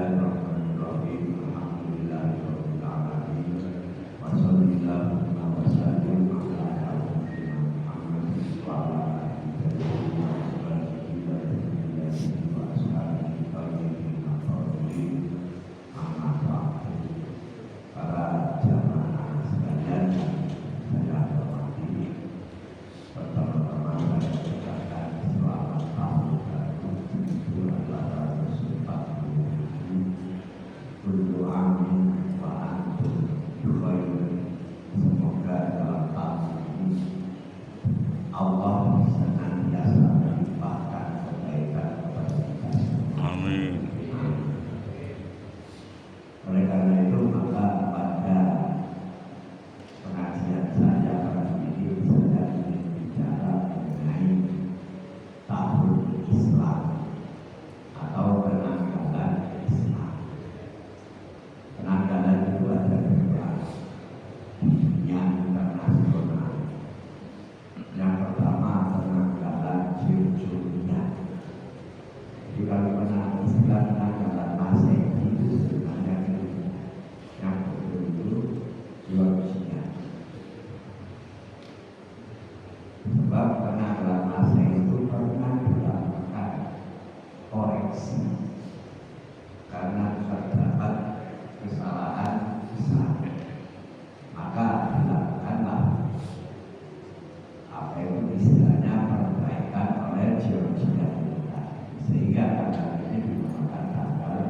Bismillahirrahmanirrahim. Alhamdulillahirabbil alamin. Wassallallahu wa sallim ala nabiyyina Muhammad wa ala alihi wa sahbihi wa ashabihi tabi'in. Amma ba'du. Para jamaah sekalian, saya hormati. Pertama-tama saya ucapkan selamat tahun baru 1440. Kullu amin wa antum bikhair. Semoga dalam tahun ini Allah senantiasa melimpahkan kebaikan kepada kita semua. Amin. Oleh karena itu maka pada pengajian saya kali ini saya ingin bicara mengenai tahun Islam atau penanggalan Islam. Penanggalan itu ada dua, dunia internasional. Yang pertama penanggalan Julian. Jadi kalau penanggalan Masehi itu sebenarnya yang betul-betul Georgia. Sebab penanggalan Masehi itu pernah dilakukan koreksi karena terdapat kesalahan besar, maka dilakukanlah apa itu istilahnya perbaikan oleh Georgia, sehingga tanggal ini dinamakan tanggal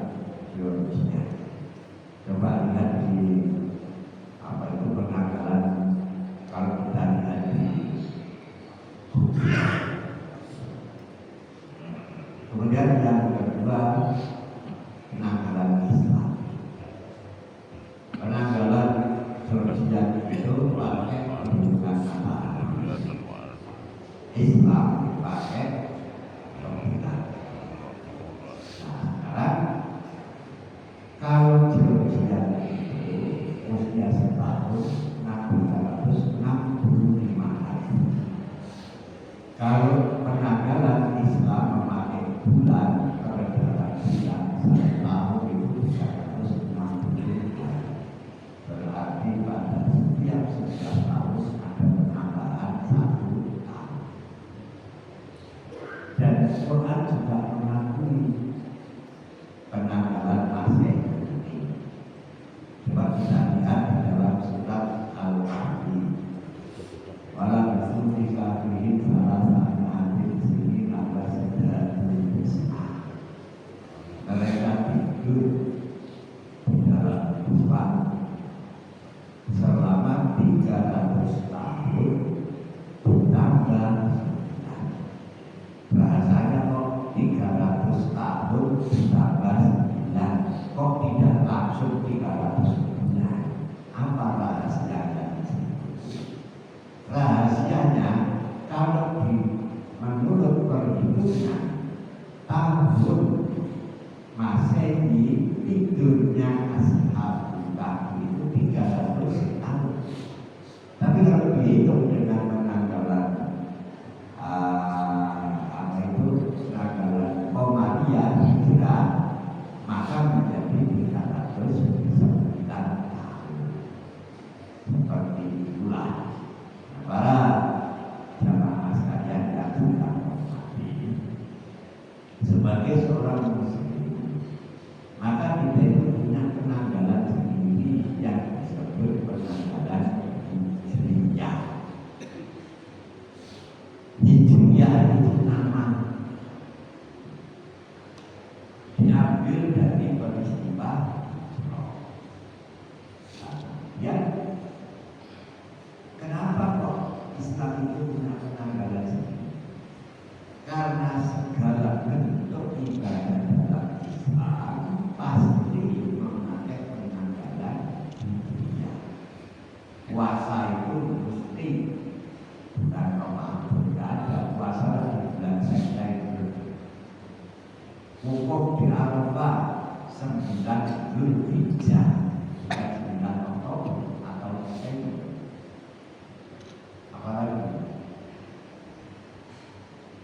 Georgia. Coba lihat di apa itu penanggalan, kalau kita lihat di Google. Kemudian yang kedua penanggalan Islam. Penanggalan Georgia itu pakai penunjukan nama Islam, dipakai nominal. Nah sekarang kalau Georgia itu usia setahun 665 hari. Kalau penanggalan Islam memakai bulan, peredaran bulan setahun itu 360 hari. Berarti pada setiap 11 tahun ada penambahan 1 tahun. Dan Quran juga mengakui penanggalan Masehi ini. Coba kita lihat di dalam surat Al-Kahfi. Walau bismillah kafirin salah satu hadis sini nama sedang berisah. Mereka tidur di dalam kufan selama 300 tahun ditambah 9. Bahasanya kok 300 tahun ditambah 9, kok tidak langsung 300 bulan? Apa rahasianya? Rahasianya kalau menurut perhitungan tahun Masehi tidurnya Ashabul Kahfi itu 300 tahun. Tapi kalau dihitung dengan penanggalan penanggalan Qamariyah Hijrah, maka menjadi 309 tahun. Seperti itulah para jamaah sekalian yang kita hormati. Sebagai seorang muslim, maka kita itu punya penanggalan sendiri yang disebut penanggalan Hijriyah. Hijriyah itu nama diambil dari peristiwa ya. Kenapa kok Islam itu punya penanggalan sendiri? Karena segala bentuk ibadah dalam Islam pasti memakai penanggalan Hijriyah. Puasa itu mesti bukan Ramadan, tidak ada puasa di bulan September. Wukuf di Arafah 9 Zulhijjah, bukan 9 Oktober atau Desember. Apalagi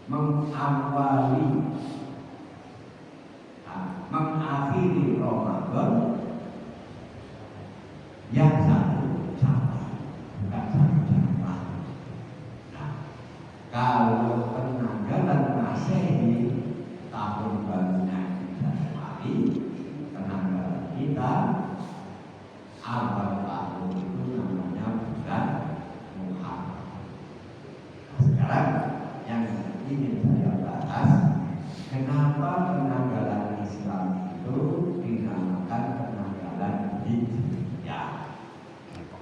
mengawali mengakhiri mengakhiri Ramadan yang satu cabang, bukan satu cabang. Nah, kalau penanggalan Masehi tahun barunya Januari, penanggalan kita awal tahun itu namanya bulan Muharram. Nah, sekarang yang ingin saya bahas, kenapa penanggalan Islam itu dinamakan penanggalan Hijriyah?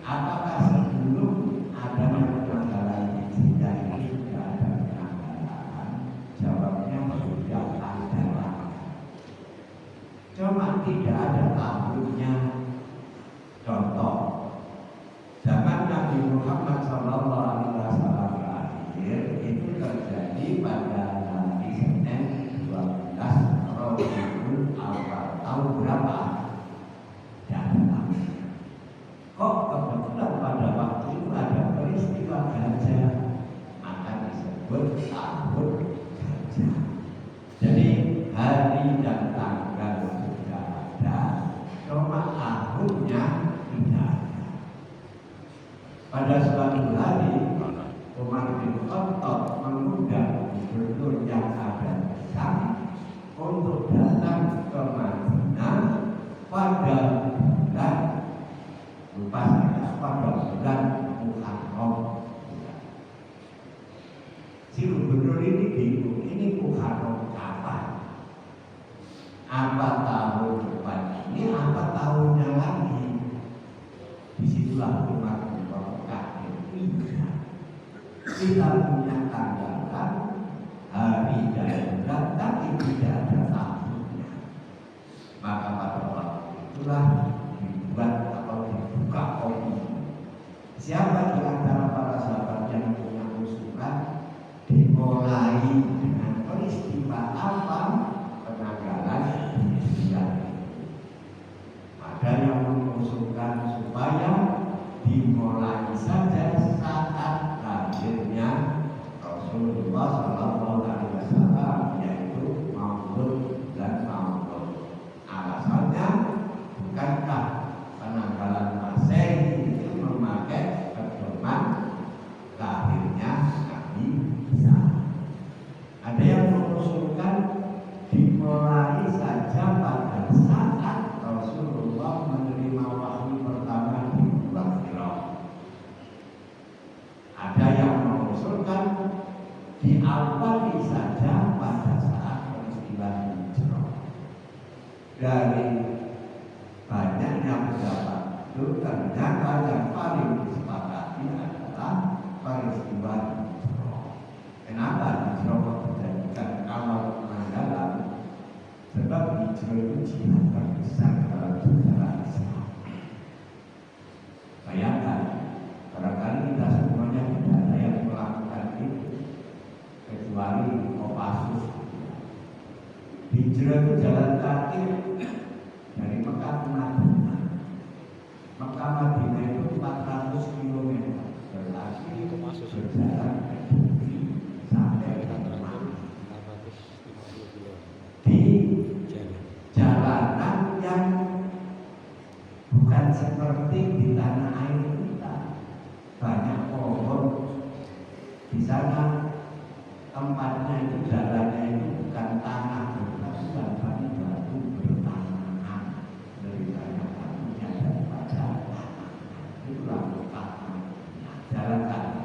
Apakah sebelum adanya penanggalan Hijriyah ini tidak ada penanggalan? Jawabnya sudah ada. Cuma tidak ada tahunnya. Contoh, zaman Nabi Muhammad SAW lahir itu terjadi pada hari Senin 12 Rabiul Awal tahun berapa? Jangan. Kok kebetulan pada waktu itu ada peristiwa gajah, maka disebut tahun gajah. Jadi hari dan tanggal sudah ada, cuma tahunnya tidak ada. Pada suatu hari Umar bin Khattab mengundang gubernur yang ada di sana untuk datang ke Madinah pada bulan, lupa saya, pada bulan Muharram. Si gubernur ini bingung, ini Muharram kapan? Apa tahun depan ini? Apa tahunnya lagi? Disitulah Umar bin Khattab tidak. Kita punya tanggalan hari dan bulan, tapi tidak ada tahunnya. Maka pada waktu itulah dibuat atau dibuka opsi. Siapa di antara para sahabat yang punya usulan dimulai dengan peristiwa apa penanggalan Hijriyah? Ada yang mengusulkan supaya dimulai saja saat lahirnya Rasulullah SAW, yaitu Maulud dan Maulud. Alasannya, bukankah penanggalan Masehi itu memakai pedoman lahirnya Nabi Isa? Ada yang mengusulkan dimulai saja pada saat Rasulullah menerima wahyu pertama di Gua Hira. Ada yang mengusulkan diawali saja pada saat peristiwa hijrah. Dari banyaknya pendapat itu ternyata yang paling disepakati adalah peristiwa hijrah. Kenapa hijrah dijadikan awal penanggalan? Sebab hijrah itu jihad terbesar dalam sejarah Islam. Bayangkan, barangkali kita semuanya tidak ada yang melakukan itu kecuali Kopassus. Hijrah itu jalan kaki dari Mekah ke Madinah. Mekah Madinah itu 400 km, berarti berjalan kaki sampai ke Madinah. Di jalanan yang bukan seperti di tanah air kita, banyak pohon. Di sana tempatnya itu, jalannya itu bukan tanah berbatuan, tapi batu bertanahan. Lebih banyak batunya daripada tanah. Itulah tanah. Jalan kaki.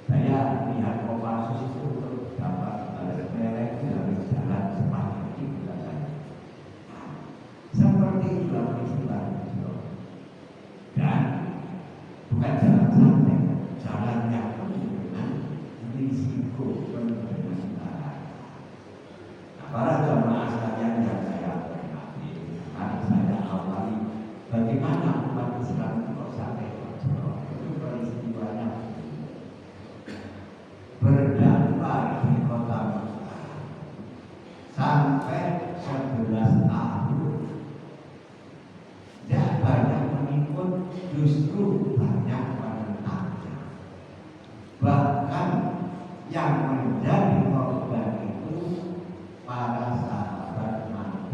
Saya lihat Kopassus itu untuk dapat merek dari jalan sepanjang itu saja. Seperti itulah peristiwa itu. Dan bukan jalan santai, jalan yang penuh dengan risiko, penuh dengan bahaya. Nah, para jamaah sekalian yang saya hormati, mari saya awali bagaimana umat Islam itu kok sampai berjauh. Itu peristiwanya berdakwah di kota Mekah sampai 11 tahun. Tidak banyak mengikut, justru banyak menentangnya. Bahkan yang menjadi korban itu para sahabat Nabi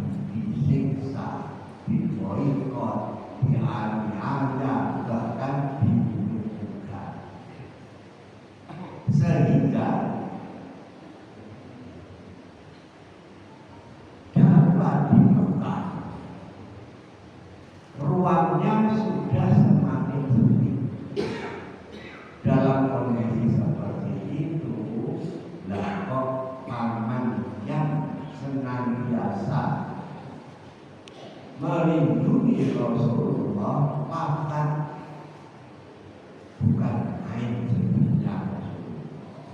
saja dapat di Mekah ruangnya sudah semakin sempit. Dalam kondisi seperti itu, lah kok paman yang senantiasa melindungi Rasulullah wafat, bukan main sebenarnya Rasulullah.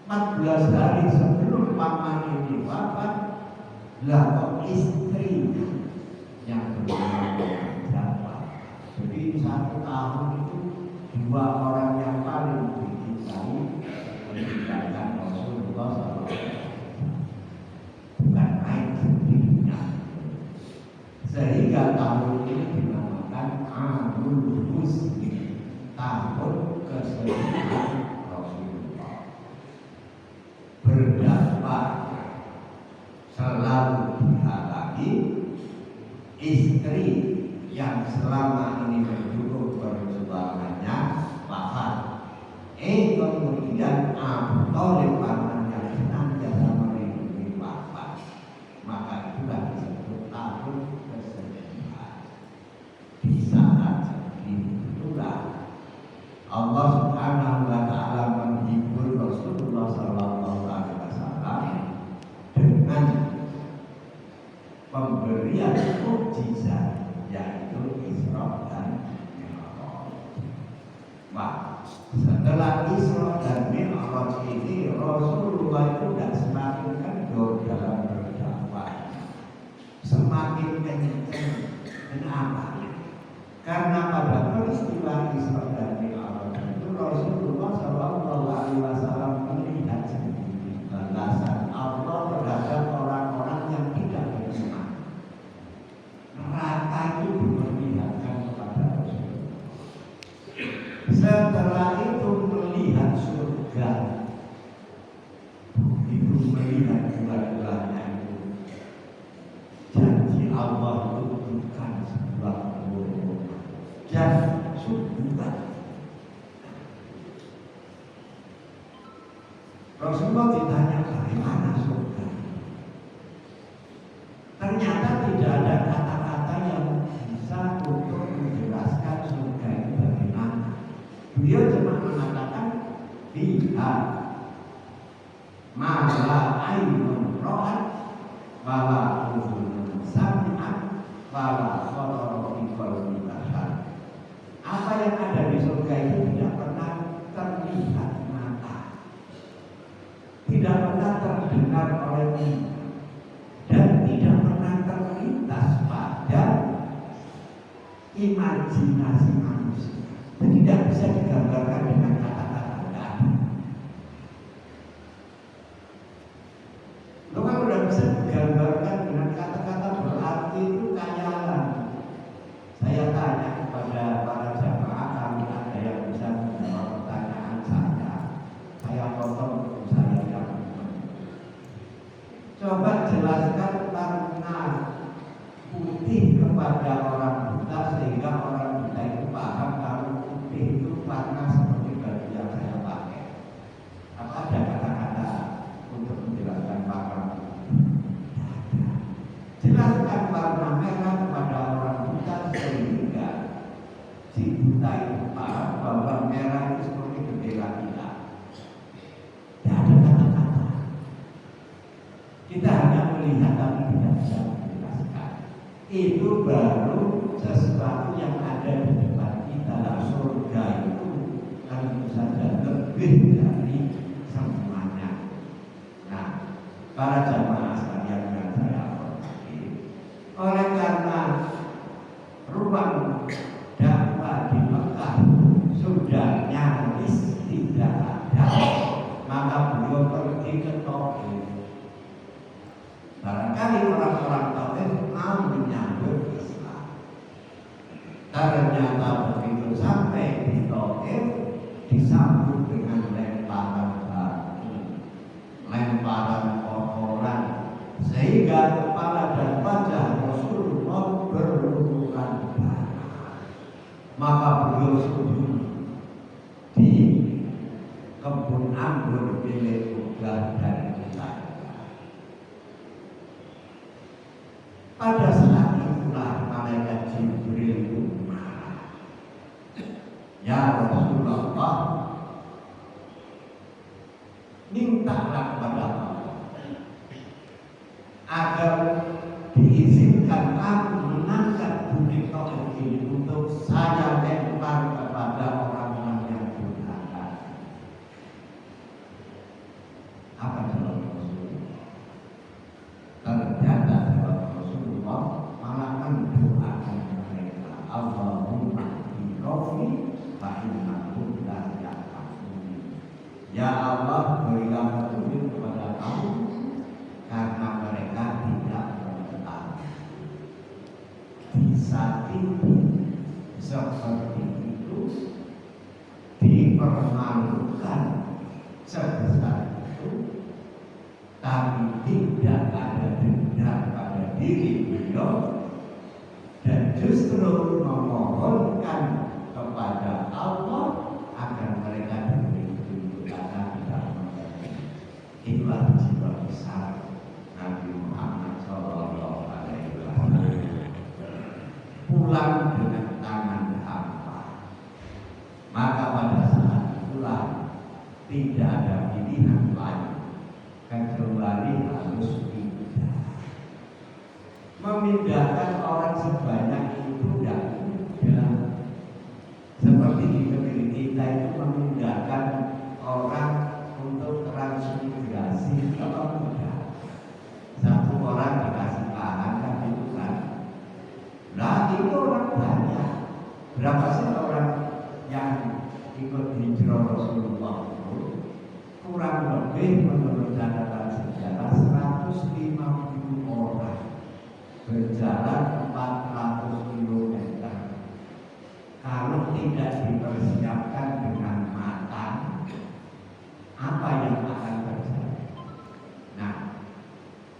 14 hari sebelum paman ini wafat, lah kok istrinya yang bernama Jafar. Jadi 1 tahun itu 2 orang yang paling dicintai meninggalkan Rasulullah SAW. Bukan main sendirinya. Sehingga tahun ini dinamakan Amul Huzni, tahun kesedihan Rasulullah. Berdampak selalu dihalangi istri yang selama ini mendukung perjuangannya wafat. Kemudian Abu Thalib pamannya senantiasa melindungi wafat. Maka itulah disebut tahun kesedihan. Di saat sedih itulah Allah Subhanahu wa Ta'ala menghibur Rasulullah Sallallahu Alaihi Wasallam dengan pemberian mukjizat, yaitu Isra dan Mi'raj. Wah, setelah Isra dan Mi'raj ini Rasulullah itu tidak semakin kendor dalam berdakwah, semakin kencang. Kenapa? Karena pada peristiwa Isra dan Mi'raj itu Rasulullah Sallallahu Alaihi Wasallam melihat sendiri balasan Allah terhadap orang-orang yang tidak beriman. Neraka itu diperlihatkan kepada Rasulullah. Setelah itu melihat surga, itu melihat dua-duanya itu. Janji Allah itu bukan sebuah bohong dan subuhan. Rasulullah ditanya bagaimana surga. Ternyata tidak ada kata-kata yang bisa untuk menjelaskan surga itu bagaimana. Beliau cuma mengatakan fiha ma la ainun ra'at wa la udhunun sami'at wa la khatara fi qalbi bashar. Apa yang ada di surga itu tidak pernah terlihat mata, tidak pernah terdengar oleh telinga, dan tidak pernah terlintas pada imajinasi manusia. Tidak bisa digambarkan dengan kata-kata. Lo kan udah bisa digambarkan dengan kata-kata, berarti itu khayalan. Saya tanya kepada para jamaah, kami ada yang bisa menjawab pertanyaan saya potong untuk saya jawab. Coba jelaskan warna putih kepada orang buta sehingga orang buta itu paham kalau putih itu warna seperti baju yang saya pakai. Apa ada kata-kata untuk menjelaskan warna putih? Jelaskan warna merah kepada orang buta sehingga si buta itu paham bahwa merah itu seperti bendera kita. Tidak ada kata-kata. Kita hanya melihat tapi tidak bisa menjelaskan. Itu baru sesuatu yang ada di depan kita. Lah surga itu tentu saja lebih dari semuanya. Nah, para jamaah sekalian yang saya hormati, oleh karena ruang dakwah di Mekah sudah nyaris tidak ada, maka beliau pergi ke Taif. Barangkali orang-orang Taif mau menyambut Islam. Ternyata begitu sampai di Taif disambut dengan lemparan batu, lemparan kotoran, sehingga kepala dan wajah Rasulullah berlumuran darah. maka beliau sembunyi di kebun anggur milik Uqbah dan Utaibah. Pada saat itulah malaikat Jibril marah. Ya Rasulullah, mintalah kepada Allah agar diizinkan aku mengangkat bukit Tauhid ini untuk saya lempar kepada orang-orang yang durhaka. Apa jawab Rasulullah? Ternyata jawab Rasulullah malah mendoakan mereka, Allahumma birofi fa innahum la ya'lamun. Ya Allah, berilah petunjuk kepada kamu karena mereka tidak mengetahui. Disakiti seperti itu, dipermalukan sebesar itu, tapi tidak ada dendam pada diri beliau, dan justru memohonkan kepada Allah agar mereka diberi petunjuk karena tidak mengerti. Itulah jiwa besar Nabi Muhammad Shallallahu Alaihi Wasallam. Pulang dengan tangan hampa. Maka pada saat itulah tidak ada pilihan lain kecuali harus pindah. Memindahkan orang sebanyak itu tidak mudah. Seperti di negeri kita itu memindahkan orang untuk transmigrasi apa mudah. Satu orang dikasih lahan kan itu kan. Nah itu orang banyak. Berapa sih orang yang ikut hijrah Rasulullah itu? Kurang lebih menurut catatan sejarah 150 orang berjalan 400 km. Kalau tidak dipersiapkan dengan matang, apa yang akan terjadi? Nah,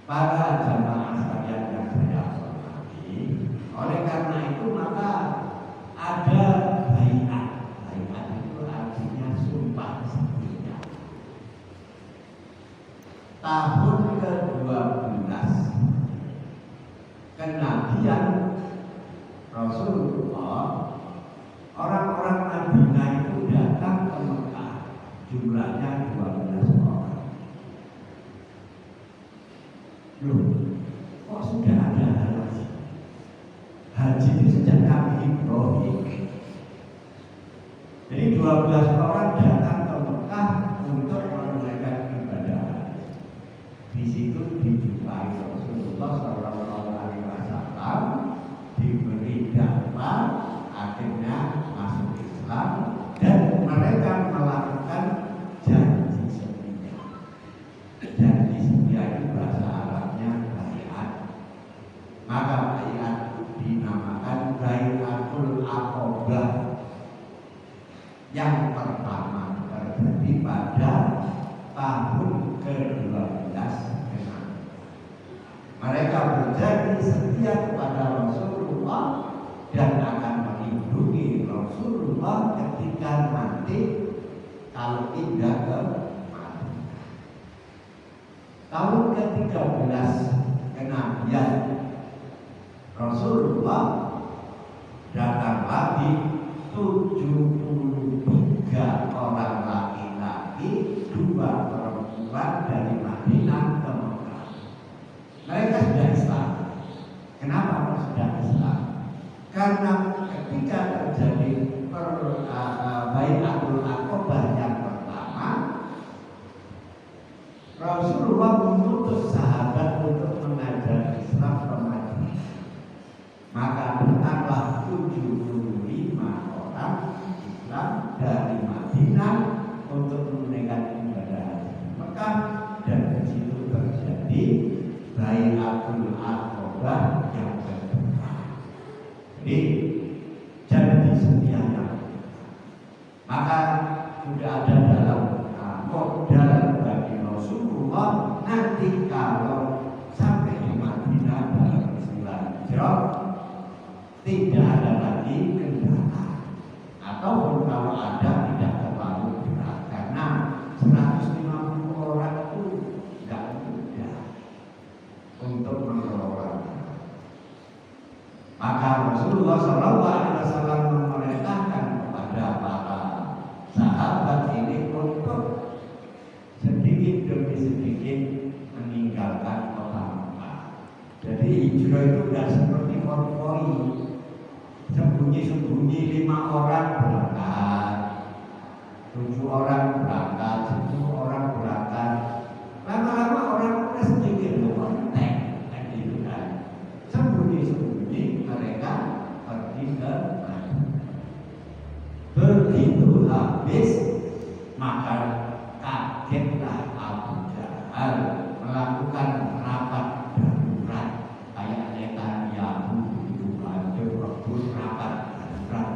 para jamaah sekalian yang saya hormati, oleh karena itu maka ada baiat. Baiat itu artinya sumpah setia. Tahun ke-12 kenabian Rasulullah, orang-orang Madinah itu datang ke Mekah, jumlahnya 12 orang. Loh, kok sudah ada haji? Haji itu sejak Nabi Ibrahim. Jadi 12 orang datang ke Mekah untuk menunaikan ibadah haji. Di situ dijumpai Rasulullah Shallallahu Alaihi Wasallam, diberi dakwah, akhirnya masuk Islam dan mereka melakukan janji setia. Janji setia itu bahasa Arabnya baiat. Maka baiat dinamakan baiatul aqobah. Yang pertama terjadi pada tahun ke-12 mereka berjanji setia kepada Rasulullah dan akan melindungi Rasulullah ketika nanti kalau pindah ke Madinah. Tahun ke-13 kenabian Rasulullah datang lagi 73 orang laki-laki, 2 perempuan dari Madinah ke Mekah. Mereka sudah Islam. Kenapa sudah Islam? Karena ketika terjadi baiatul aqobah yang pertama, Rasulullah mengutus sahabat untuk mengajar Islam ke Madinah. Maka datanglah 75 orang Islam dari Madinah untuk menunaikan ibadah haji Mekah, dan di situ terjadi baiatul aqobah yang kedua. Jadi janji setianya. Maka sudah ada dalam modal bagi Rasulullah nanti kalau sampai di Madinah dalam istilah hijrah tidak ada lagi kendala. Jadi hijrah itu tidak seperti konvoi, sembunyi-sembunyi 5 orang berangkat, 7 orang berangkat, 10 orang berangkat. Lama-lama orang udah sedikit kontek, gitu kan. Sembunyi-sembunyi mereka pergi ke Madinah. Begitu habis, maka kagetlah Abu Jahal melakukan rapat darurat kayak Netanyahu itu aja rebut rapat darurat.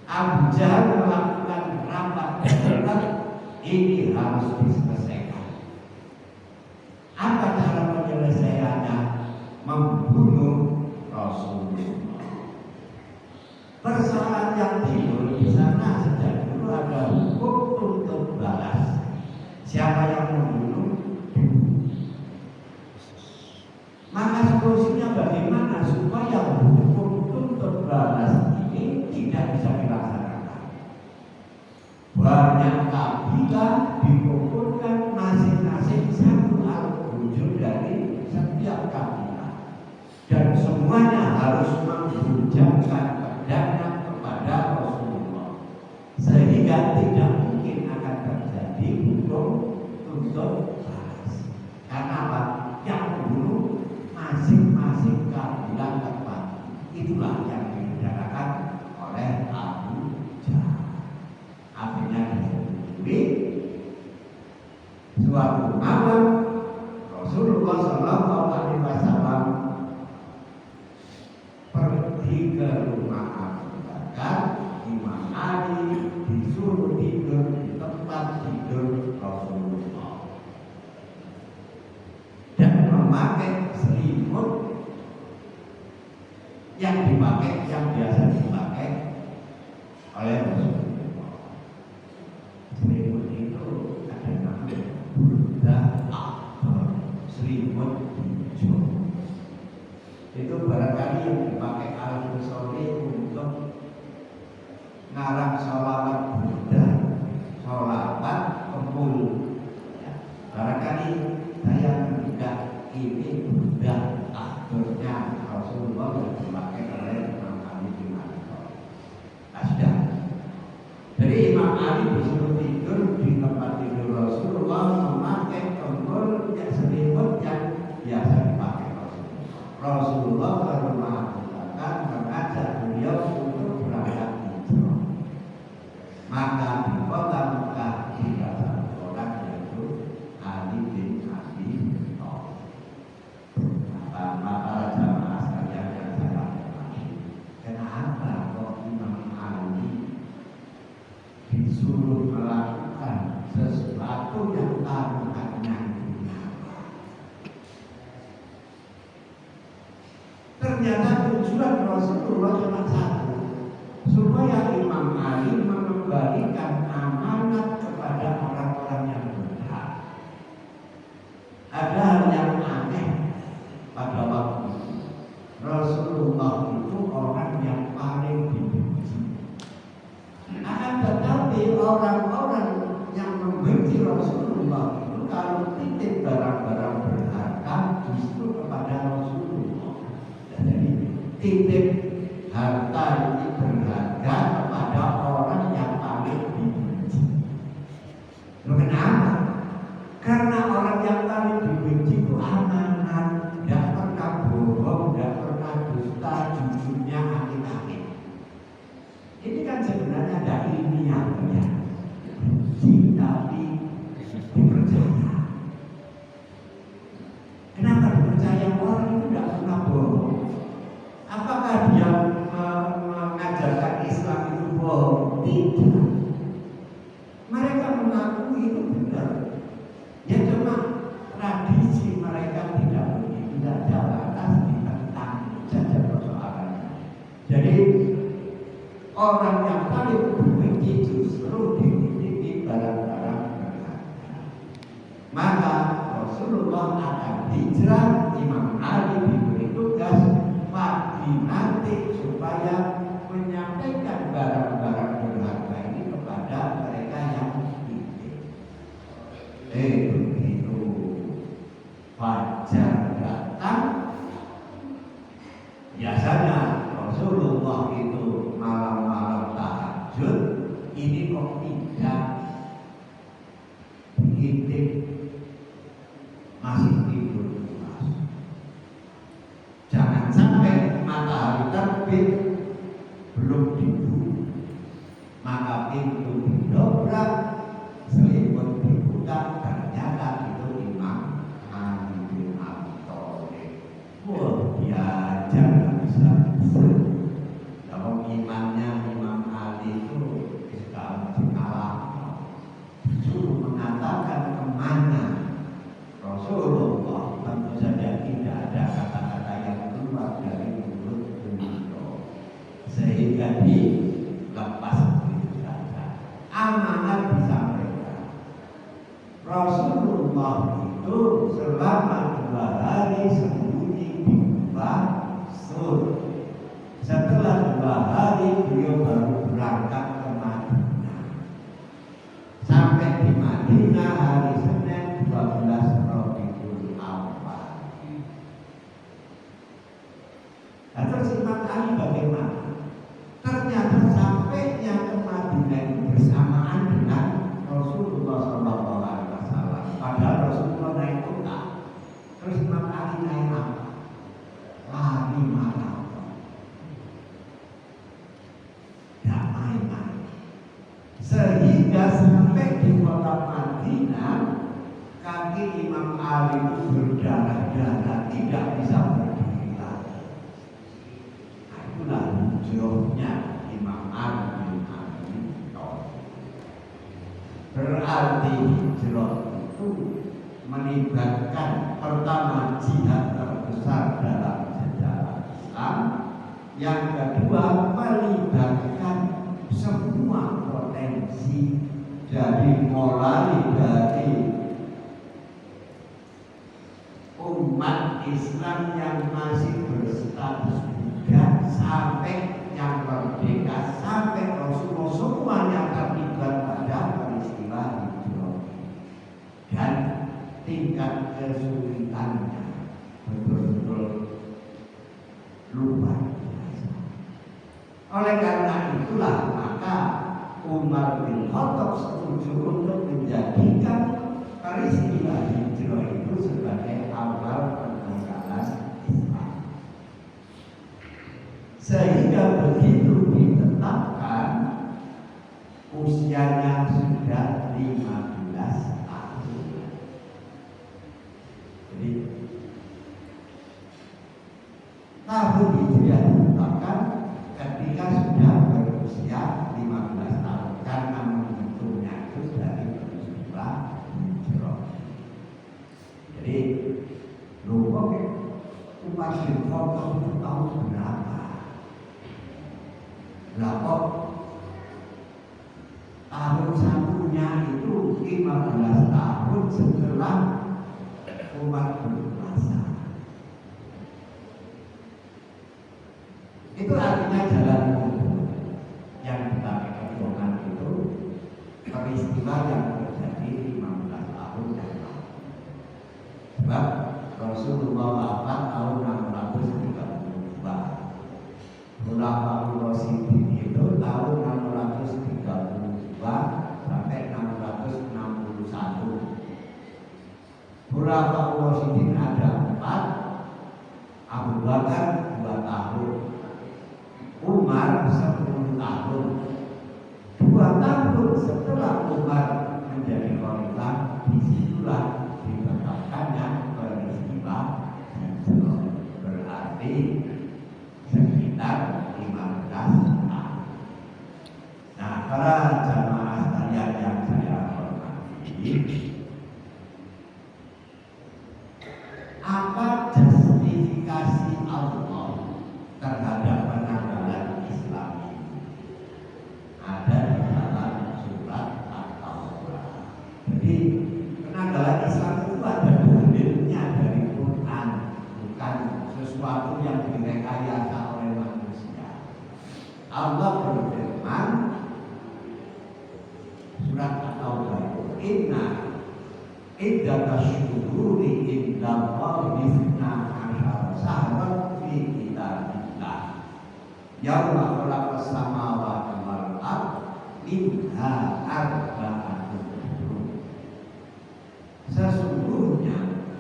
Abu Jahal melakukan rapat darurat, ini harus diselesaikan. Apa cara penyelesaiannya? Membunuh Rasulullah. Persoalan yang timbul di sana sejak dulu ada hukum untuk balas. Siapa yang membunuh? Maka solusinya bagaimana supaya hukum untuk balas ini tidak bisa dilaksanakan? Banyak kabilah dikumpulkan, masing-masing satu alat wujud dari setiap kabilah, dan semuanya harus menghujamkan pedangnya kepada Rasulullah, sehingga tidak mungkin akan terjadi hukum untuk balas. Karena apa? Yang membunuh masing-masing kabilah tempat. Itulah yang dibicarakan oleh Abu Jahal. Akhirnya disetujui. Suatu malam Rasulullah SAW pergi ke rumah Abu Bakar, Imam Ali disuruh tidur di tempat tidur Rasulullah dan memakai selimut yang biasa dipakai oleh Rasulullah. Selimut itu ada nama Burda Akbar, selimut hijau. Itu barangkali yang dipakai Al-Ghazali untuk ngarang sholawat Buddha, sholawat kemul. Ya, barangkali saya menduga ini Buddha akhirnya Rasulullah yang dipakai oleh Imam Ali bin Abi Thalib. Sudah. Jadi Imam Ali disuruh tidur di tempat tidur Rasulullah memakai kemul yang selimut yang biasa dipakai Rasulullah ke rumah Abu Bakar mengajak beliau untuk berangkat hijrah. Maka di kota Mekah tidak satu orang, yaitu Ali bin Abi Thalib. Para jamaah sekalian yang saya hormati, kenapa kok Imam Ali disuruh melakukan sesuatu yang taruhannya nyawa? Ternyata tujuan Rasulullah cuma satu, supaya Imam Ali mengembalikan amanat kepada orang-orang yang berhak. Ada hal yang aneh pada waktu itu. Rasulullah itu orang yang paling dibenci. Akan tetapi orang-orang yang membenci Rasulullah itu kalau titip barang-barang berharga justru kepada Rasulullah. Jadi titip harta ini berharga kepada orang yang paling dibenci. Kenapa? Karena orang yang paling dibenci itu amanat, tidak pernah bohong, tidak pernah dusta, jujurnya akhir-akhir. Ini kan sebenarnya tidak ilmiah, ya. Benci tapi dipercaya. Kenapa dipercaya? Orang itu tidak pernah bohong. Apakah dia mengajarkan Islam itu bohong? Tidak. Mereka mengaku itu benar. Ya cuma tradisi mereka tidak begitu, tidak jalan ditentang saja persoalannya. Jadi orang yang paling dibenci justru dimiliki barang-barang berharga. Maka Rasulullah akan hijrah, Imam Ali diberi tugas nanti supaya menyampaikan barang-barang berharga ini kepada mereka yang titip. Begitu fajar datang, amanat disampaikan. Rasulullah itu selama 2 hari sembunyi di Gua Sur. Setelah 2 hari beliau baru berangkat ke Madinah. Sampai di Madinah hari Senin 12 Rabiul Awal. Nah, terus Imam Ali bagaimana? Ternyata sampainya ke Madinah itu bersamaan dengan Rasulullah SAW. Padahal Rasulullah naik kota. Terus Imam Ali naik apa? Lari maraton. Tidak main-main. Sehingga sampai di kota Madinah, kaki Imam Ali itu berdarah-darah, tidak bisa berdiri lagi. Nah, itulah hijrahnya Imam Ali bin Abi Thalib. Berarti hijrah itu melibatkan pertama jihad terbesar dalam sejarah Islam, yang kedua melibatkan semua potensi, jadi mulai dari umat Islam yang masih berstatus budak sampai yang merdeka, sampai Rasulullah, semuanya terlibat pada peristiwa hijrah. Dan tingkat kesulitannya betul-betul luar biasa. Oleh karena itulah maka Umar bin Khattab setuju untuk menjadikan peristiwa hijrah itu sebagai awal penanggalan Islam. Sehingga begitu ditetapkan usianya sudah 15 tahun. Jadi tahun hijriah ditetapkan ketika sudah berusia 15 tahun, karena menghitungnya itu dari peristiwa hijrah. Jadi lupa Umar bin Khattab itu tahun berapa? Berapa? Tahun satunya itu 15 tahun setelah Umar berkuasa. Itu artinya jalan mundur yang kita perjuangkan itu peristiwa yang terjadi 15 tahun yang lalu. Sebab Rasulullah wafat tahun 632. Khulafaur Rasyidin itu tahun 632 sampai 661. Khulafaur Rasyidin ada 4, Abu Bakar 2 tahun, Umar 10 tahun. 2 tahun setelah Umar menjadi khalifah, disitulah ditetapkannya peristiwa hijrah. Berarti sekitar 15 tahun. Nah, para jamaah sekalian yang saya hormati, apa justifikasi Allah terhadap penanggalan Islam ini? Ada di dalam surat At-Taubah. Jadi penanggalan Islam itu ada dalilnya dari Quran, bukan sesuatu yang direkayasa oleh manusia. Allah berfirman surat At-Taubah itu, Inna iddatasyuhuri indallahi isna asyara syahran fi kitabillah yauma khalaqas samawati wal ardh minha arba'atun hurum. Sesungguhnya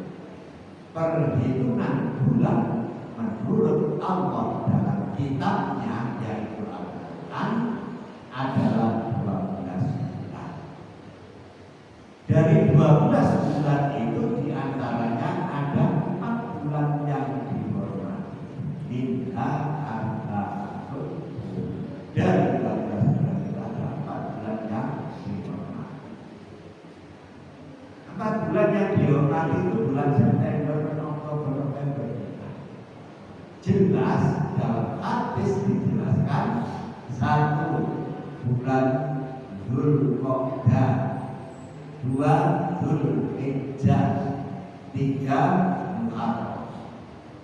perhitungan bulan menurut Allah dalam kitabnya yaitu Al-Quran adalah 12 bulan. Dari 12 bulan itu diantaranya ada 4 bulan yang dihormati. Minha arba'atun hurum. Dari 12 bulan itu ada 4 bulan yang dihormati. 4 bulan yang dihormati itu bulan September, Oktober, November. Jelas dalam hadis dijelaskan 1 bulan Dzulqa'dah, 2 Dzulhijjah, 3 Muharram,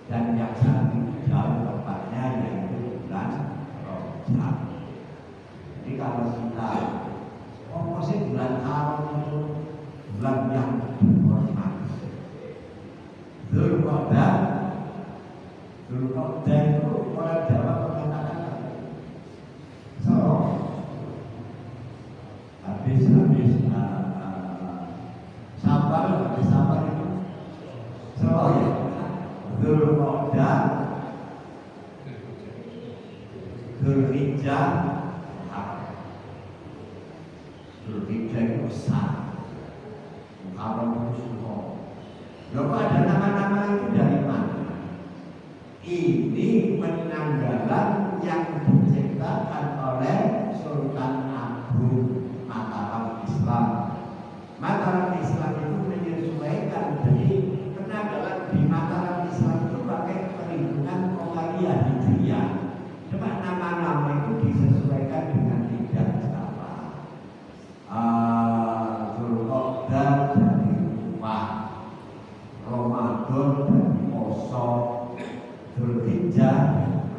dan yang sangat jauh tepatnya yaitu bulan Rajab. Jadi kalau kita sih bulan Haram itu bulan yang dihormati. Dzulqa'dah itu orang Jawa mengatakan habis sabar itu ya. Dzulqa'dah, Dzulhijjah, Dzulhijjah itu besar, Muharram itu Suro. Lalu ada nama-nama itu dari mana? Ini penanggalan yang diciptakan oleh Sultan Agung Mataram Islam. Mataram Islam itu menyesuaikan, jadi penanggalan di Mataram Islam itu pakai perhitungan Qamariyah Hijriyah. Cuma nama-nama itu disesuaikan dengan lidah Jawa. Dzulqa'dah dari rumah, Ramadan dari poso, Dzulhijjah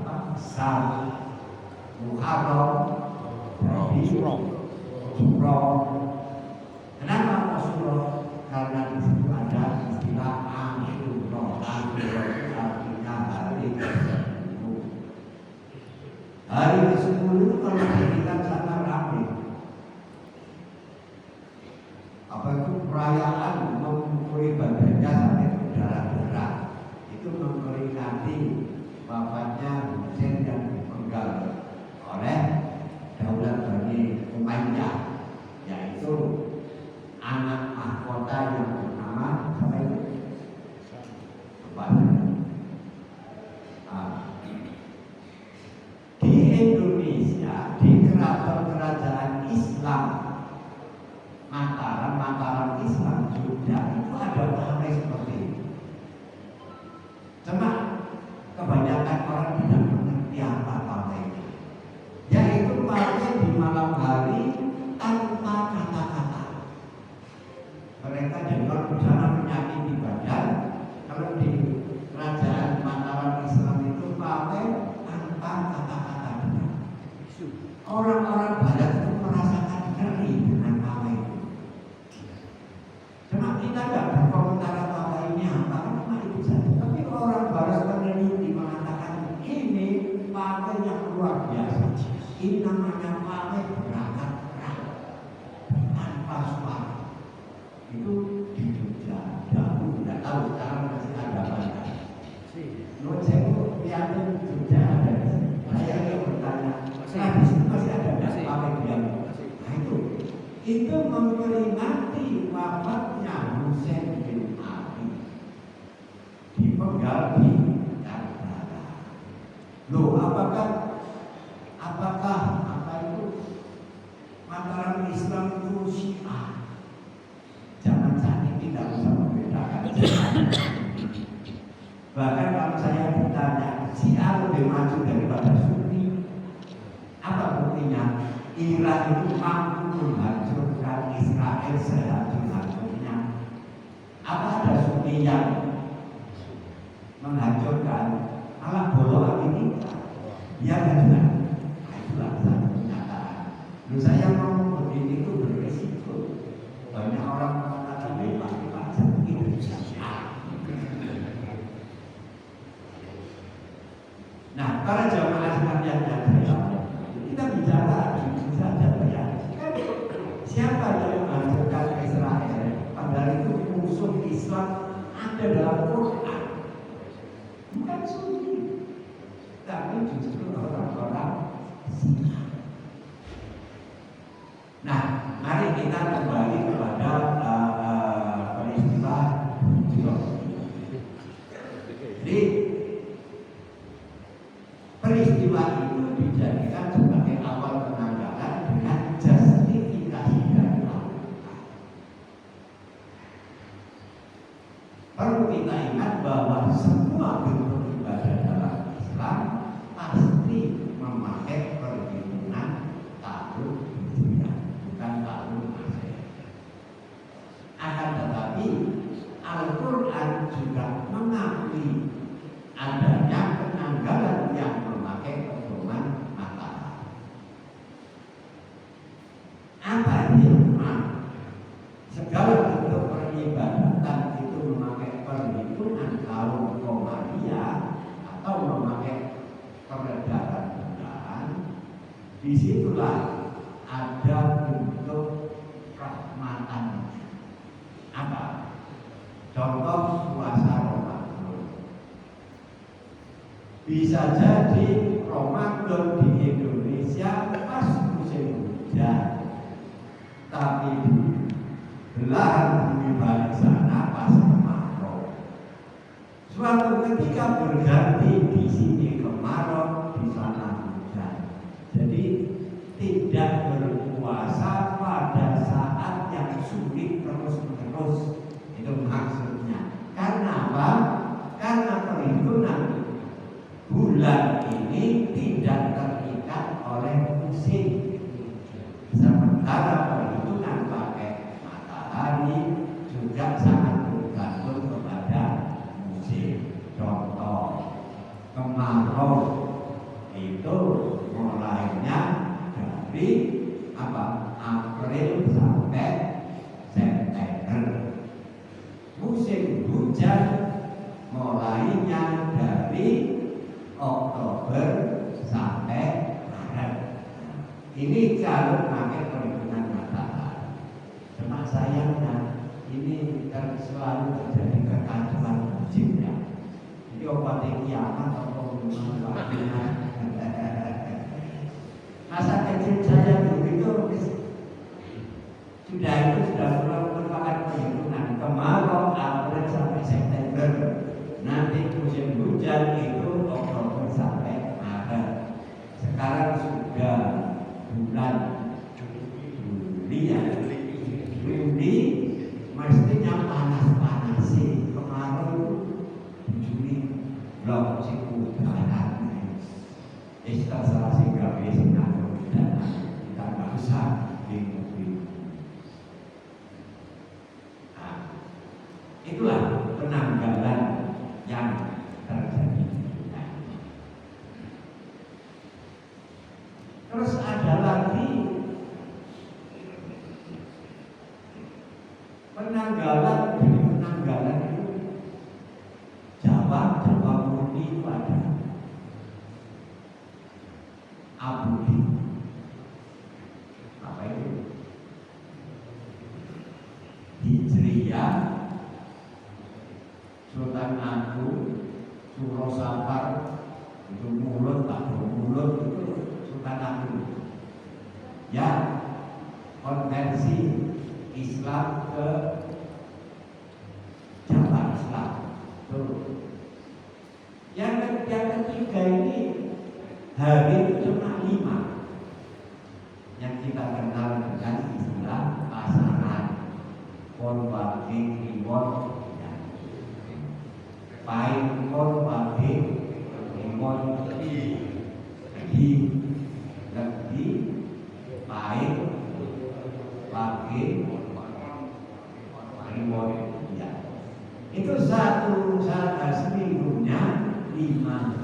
besar, Muharram dari Suro. Kenapa kok Suro? Karena di situ ada istilah Asyura. Artinya hari ke-10. Hari ke-10 itu kalau kita sangat ramai. Apa itu perayaan memukuli badannya sampai berdarah-darah. Itu memperingati wafatnya Husain yang dipenggal oleh Daulat Bani Umayyah, yaitu anak mahkota yang bernama siapa itu? Di Indonesia, di kerajaan Islam Mataram Islam juga itu ada pawai seperti itu. Cuma kebanyakan orang tidak mengerti apa pawainya, yaitu pawai di malam hari tanpa kata-kata. Mereka jadi kalau bicara menyakiti badan, kalau di kerajaan Mataram Islam itu pawai tanpa kata-kata. Orang-orang barat itu merasakan ngeri dengan pawai itu. Cuma kita tidak berkomentar apa ini apa, cuma itu saja. Tapi orang barat peneliti mengatakan ini pawai yang luar biasa. Ini namanya pawai berangkat perang tanpa suara. Itu di Jogja. Dahulu tidak tahu, sekarang masih ada banyak. Menurut saya itu lihatin Jogja ada di sini. Saya yang bertanya, nah di sini masih ada pawai biang. Nah itu memperingati wafatnya Husain bin Ali dipenggal di Karbala. Loh, apakah apa itu Mataram Islam itu Syiah? Jangan saat ini tidak usah membedakan. Bahkan kalau saya ditanya, Syiah lebih maju daripada Sunni. Apa buktinya? Iran itu mampu menghancurkan Israel sehancur-hancurnya. Apa ada Sunni yang menghancurkan? Malah bolong ini dia tidak. Itulah satu kenyataan. Lalu saya ngomong begini itu berisiko. Banyak orang mengatakan bebas itu Syiah. Nah, para jamaah sekalian yang saya, kita bicara jujur saja ya. Kan siapa yang menghancurkan Israel? Padahal itu musuh Islam ada dalam Quran. Bukan Sunni, tapi justru orang-orang Syiah. Nah, mari kita kembali kepada peristiwa Jadi peristiwa itu dijadikan sebagai awal penanggalan dengan justifikasi dari Allah. Perlu kita ingat bahwa semua bentuk ibadah dalam Islam pasti memakai perhitungan tahun Hijriah, bukan kaum Romaria atau memakai peredaran bulan, disitulah ada bentuk rahmatan. Apa? Contoh puasa Ramadan. Bisa jadi Ramadan di Indonesia pas musim hujan, tapi belahan bumi balik sana pas kemarau. Suatu ketika berganti, di sini kemarau, di sana hujan. Jadi tidak berpuasa pada saat yang sulit terus-menerus. Itu maksudnya. Karena apa? Karena perhitungan bulan ini tidak terikat oleh musim. Sementara perhitungan pakai matahari juga sangat bergantung kepada musim. Contoh, kemarau itu mulainya dari apa? April sampai September. Musim hujan mulainya dari Oktober sampai Maret. Ini kalau pakai perhitungan matahari. Cuma sayangnya ini selalu terjadi kekacauan musimnya. Jadi obat kiamat atau waktunya. Masa kecil saya dulu itu sudah merupakan perhitungan kemarau April sampai September. Nanti musim hujan itu Oktober sampai Maret. Sekarang sudah bulan Juli ya. Juli mestinya panas-panas sih. Kemarau di Juli belum cukup panas. Terserah sehingga biasanya kita nggak usah bingung. Nah, itulah penanggalan yang terjadi. Terus ada lagi penanggalan itu Jawa murni itu ada. Abudi. Apa itu? Hijriyah, Sultan Agung, Suro Safar, itu mulut itu Sultan Agung. Ya, konversi Islam ke Jawa Islam. Tuh. Yang ketiga ini hari cuma 5 yang kita kenal dengan istilah pasaran, pon bagi kliwon, pain pon bagi kliwon, lebih pain bagi kliwon, ya. Itu satu seminggunya 5.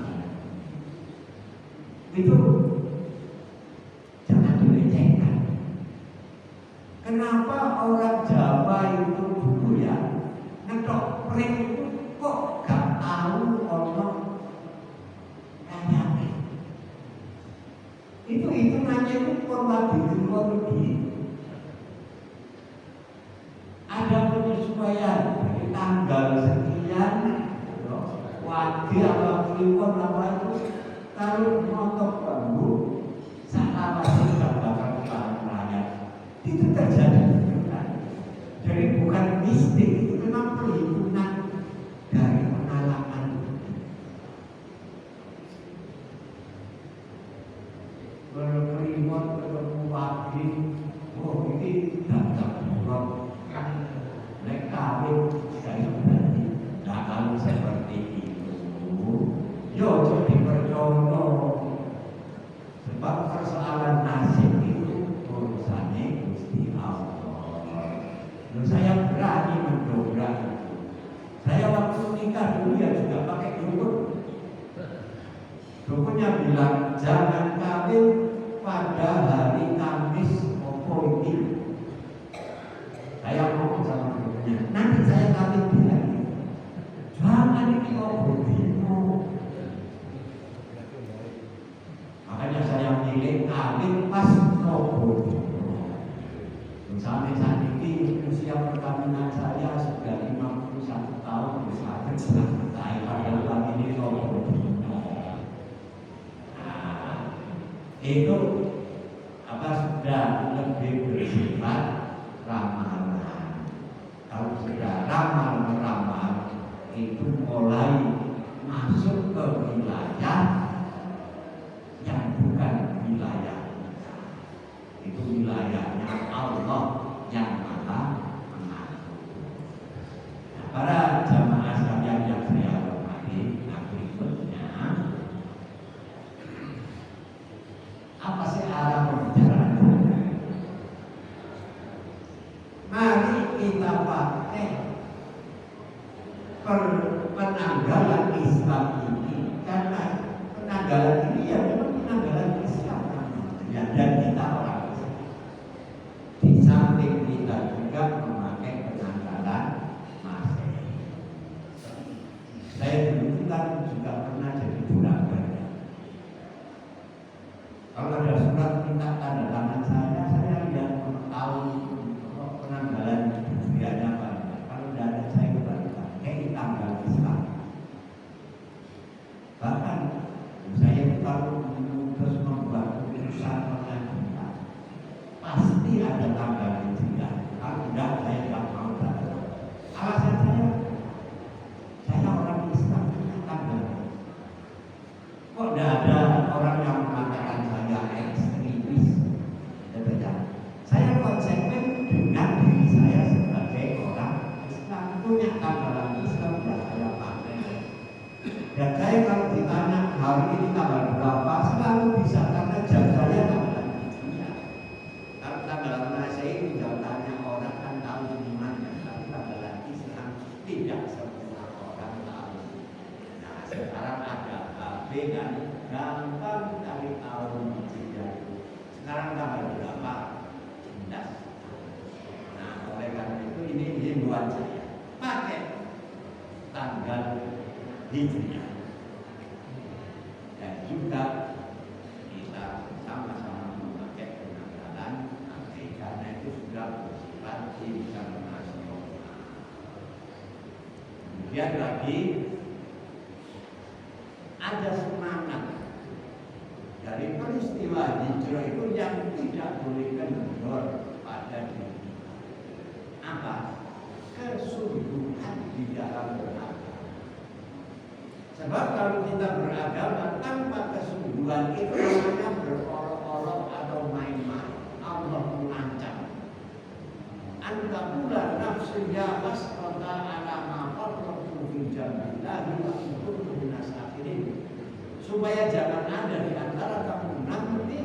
Itu jangan dilecehkan. Kenapa orang Jawa itu dulu ya ngetok pring itu kok gak tahu orang kayaknya itu hitungannya itu probability. Ada penyesuaian dari tanggal sekian wadi atau kliwon apa itu. Kalau motor bambu, saat masih tidak bakal rakyat, itu terjadi. Jadi bukan mistik, itu memang perhitungan dari pengalaman. Berkeliwat, berkuati, oh ini datang buruk. Naik kawin, saya berarti. Nah kalau seperti itu, yo jadi bercontoh. Sebab persoalan nasib itu urusannya Gusti Allah. Lalu saya berani mendobrak itu. Saya waktu nikah dulu ya juga pakai dukun. Dukunnya bilang jangan kawin pada hari Kamis opo ini. Saya ngomong sama dukunnya, nanti saya kawin di hari. Jangan milik kawin pas Probolinggo. Sampai saat ini usia perkawinan saya sudah 51 tahun, misalnya saya pada bulan ini Probolinggo. Nah, itu sudah lebih bersifat ramalan. Kalau sudah ramal-ramal itu mulai masuk ke wilayah yang bukan wilayah kita. Itu wilayahnya Allah yang Maha Mengatur. Nah, para jamaah sekalian yang saya hormati, berikutnya apa sih arah pembicaraan? Mari kita pakai penanggalan Islam ini, karena penanggalan ini ya memang penanggalan Islam ya, dan kita orang Islam. Di samping kita juga memakai penanggalan Masehi. Saya dulu kan juga pernah jadi juragan. Kalau ada surat minta tanda tangan saya lihat tahu penanggalan hijriahnya apa. Kalau tidak ada saya kembalikan tanggal Islam. Bahkan saya kalau terus membuat keputusan pengadilan pasti ada tanggal hijriah. Kalau tidak saya tidak mau datang. Alasan saya orang Islam punya tanggal. Kok tidak ada orang yang mengatakan saya ekstremis? Saya konsekuen dengan diri saya sebagai orang Islam, punya tanggalan Islam yang saya pakai. Dan saya kalau ditanya hari ini tanggal berapa, selalu bisa karena jadwalnya tanggalan hijriah. Kalau tanggalan Masehi tidak tanya orang kan tahu di mana, tapi tanggalan Islam tidak semua orang tahu. Nah sekarang ada KB kan gampang cari tahu hijriah. Sekarang tanggal berapa? Nah, oleh karena itu ini himbauan saya, pakai tanggal hijriah. Dan juga kita sama-sama memakai penanggalan Masehi karena itu sudah bersifat internasional. Kemudian lagi ada semangat dari peristiwa hijrah itu yang tidak boleh kendor pada diri. Apa? Kesungguhan di dalam beragama. Sebab kalau kita beragama tanpa kesungguhan itu namanya berolok-olok atau main-main. Allah mengancam. Anta pula nafsiyya wasqata ala ma qarratu fi jambillahi wa kuntum minas akhirin. Supaya jangan ada di antara kamu nanti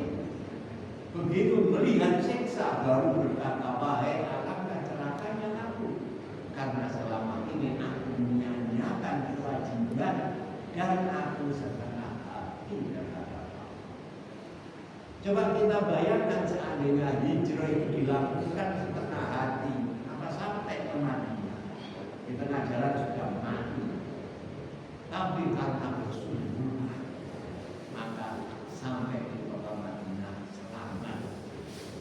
begitu melihat siksa baru berkata, wahai alangkah celakanya aku, karena selama ini aku menyanyiakan kewajiban dan aku setengah hati terhadap kamu. Coba kita bayangkan seandainya hijrah itu dilakukan setengah hati, apa sampai kematian di tengah jalan sudah mati, tapi karena bersungguh maka sampai di kota Madinah selamat.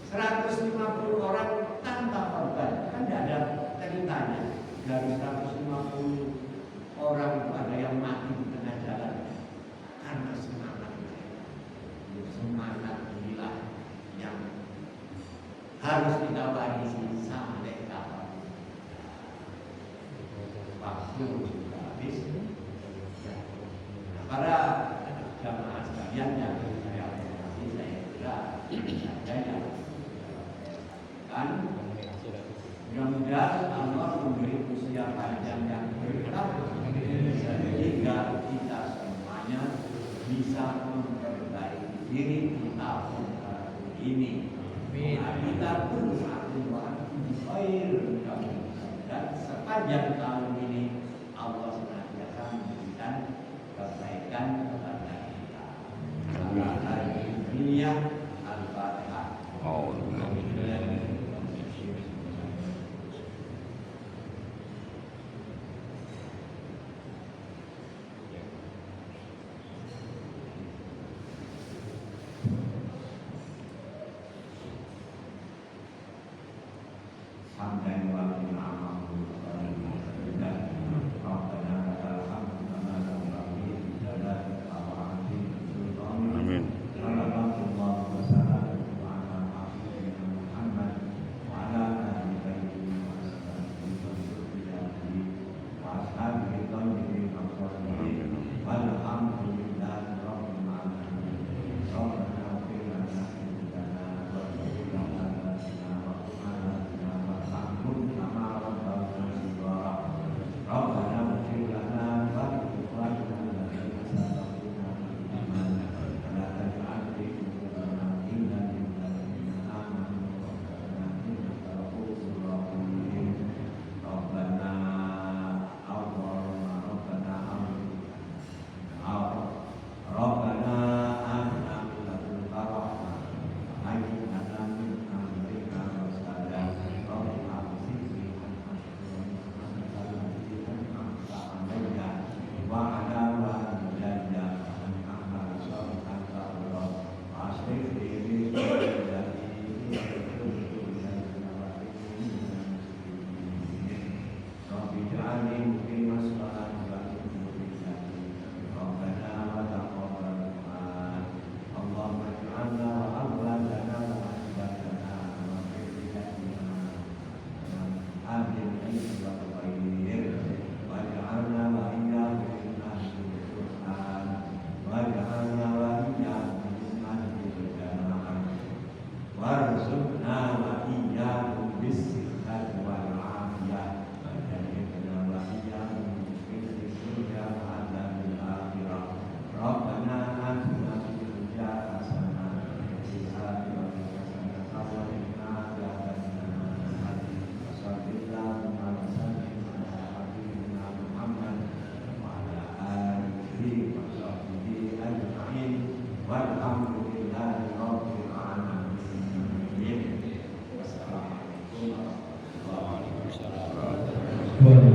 150 orang tanpa korban, kan tidak ada ceritanya. Dari 150 orang itu ada yang mati di tengah jalan karena semangat mereka. Semangat inilah yang harus kita warisi sampai kapan. Waktu juga habis. Para jamaah sekalian yang saya hormati, saya kira adanya kan mudah-mudahan Allah memberi usia panjang yang berkah sehingga kita semuanya bisa memperbaiki diri di tahun baru ini. Kita pun dan sepanjang tahun ini Allah senantiasa memberikan kebaikan kepada kita. Alhamdulillah. Al-Fatihah. Amin. warzuqna wa iyyakum bis-sihhati wal 'afiyah wa jannibna wa iyyakum min dunya wa 'adzabil akhirah. Rabbana atina fid dunya hasanah wa fil akhirati hasanah wa qina adzabannar. Sallallahu alaihi wasallam ala habibina Muhammad wa ala alihi wa sahbihi ajma'in walhamdulillahi rabbil alamin. Wassalamualaikum warahmatullahi wabarakatuh.